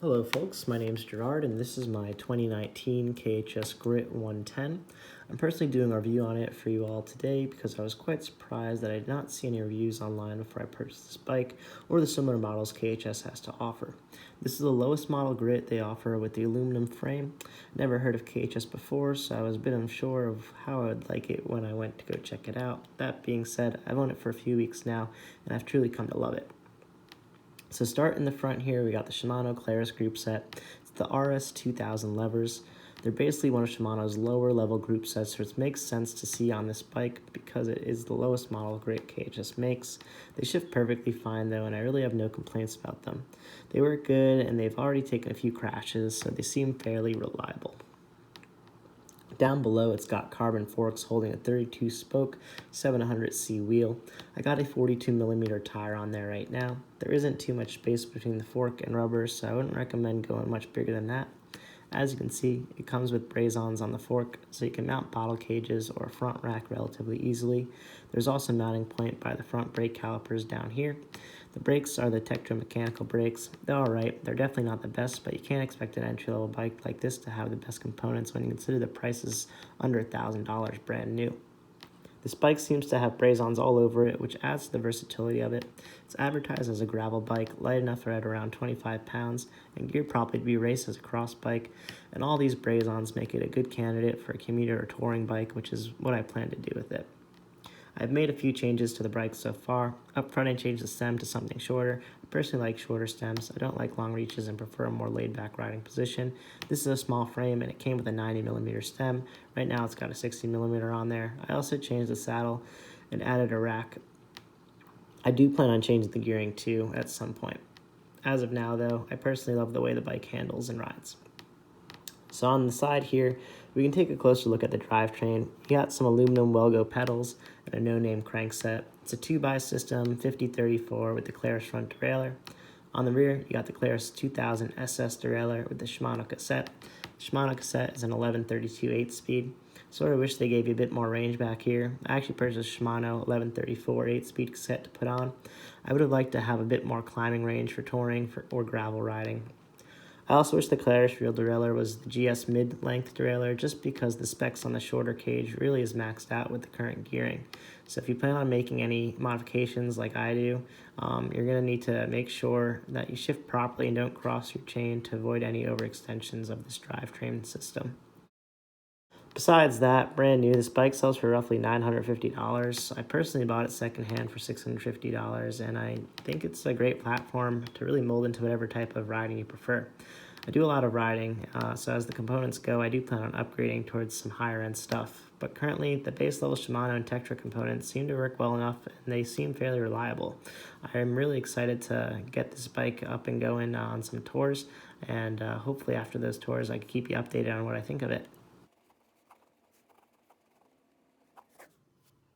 Hello folks, my name is Gerard and this is my 2019 KHS Grit 110. I'm personally doing a review on it for you all today because I was quite surprised that I did not see any reviews online before I purchased this bike or the similar models KHS has to offer. This is the lowest model Grit they offer with the aluminum frame. Never heard of KHS before, so I was a bit unsure of how I would like it when I went to go check it out. That being said, I've owned it for a few weeks now and I've truly come to love it. So start in the front here, we got the Shimano Claris group set. It's the RS2000 levers. They're basically one of Shimano's lower level group sets, so it makes sense to see on this bike because it is the lowest model Grit KHS makes. They shift perfectly fine though, and I really have no complaints about them. They work good, and they've already taken a few crashes, so they seem fairly reliable. Down below, it's got carbon forks holding a 32-spoke 700C wheel. I got a 42mm tire on there right now. There isn't too much space between the fork and rubber, so I wouldn't recommend going much bigger than that. As you can see, it comes with braze-ons on the fork, so you can mount bottle cages or a front rack relatively easily. There's also a mounting point by the front brake calipers down here. The brakes are the Tektro mechanical brakes. They're alright, they're definitely not the best, but you can't expect an entry-level bike like this to have the best components when you consider the price is under $1,000 brand new. This bike seems to have braze-ons all over it, which adds to the versatility of it. It's advertised as a gravel bike, light enough for at around 25 pounds, and geared properly to be raced as a cross bike, and all these braze-ons make it a good candidate for a commuter or touring bike, which is what I plan to do with it. I've made a few changes to the bike so far. Up front, I changed the stem to something shorter. I personally like shorter stems. I don't like long reaches and prefer a more laid-back riding position. This is a small frame, and it came with a 90mm stem. Right now, it's got a 60mm on there. I also changed the saddle and added a rack. I do plan on changing the gearing too at some point. As of now, though, I personally love the way the bike handles and rides. So on the side here, we can take a closer look at the drivetrain. You got some aluminum Welgo pedals and a no-name crankset. It's a 2x system, 5034 with the Claris front derailleur. On the rear, you got the Claris 2000 SS derailleur with the Shimano cassette. The Shimano cassette is an 1132 8-speed. Sort of wish they gave you a bit more range back here. I actually purchased a Shimano 1134 8-speed cassette to put on. I would have liked to have a bit more climbing range for touring or gravel riding. I also wish the Claris rear derailleur was the GS mid-length derailleur just because the specs on the shorter cage really is maxed out with the current gearing. So if you plan on making any modifications like I do, you're going to need to make sure that you shift properly and don't cross your chain to avoid any overextensions of this drivetrain system. Besides that, brand new, this bike sells for roughly $950. I personally bought it secondhand for $650, and I think it's a great platform to really mold into whatever type of riding you prefer. I do a lot of riding, so as the components go, I do plan on upgrading towards some higher-end stuff. But currently, the base-level Shimano and Tektro components seem to work well enough, and they seem fairly reliable. I am really excited to get this bike up and going on some tours, and hopefully after those tours, I can keep you updated on what I think of it.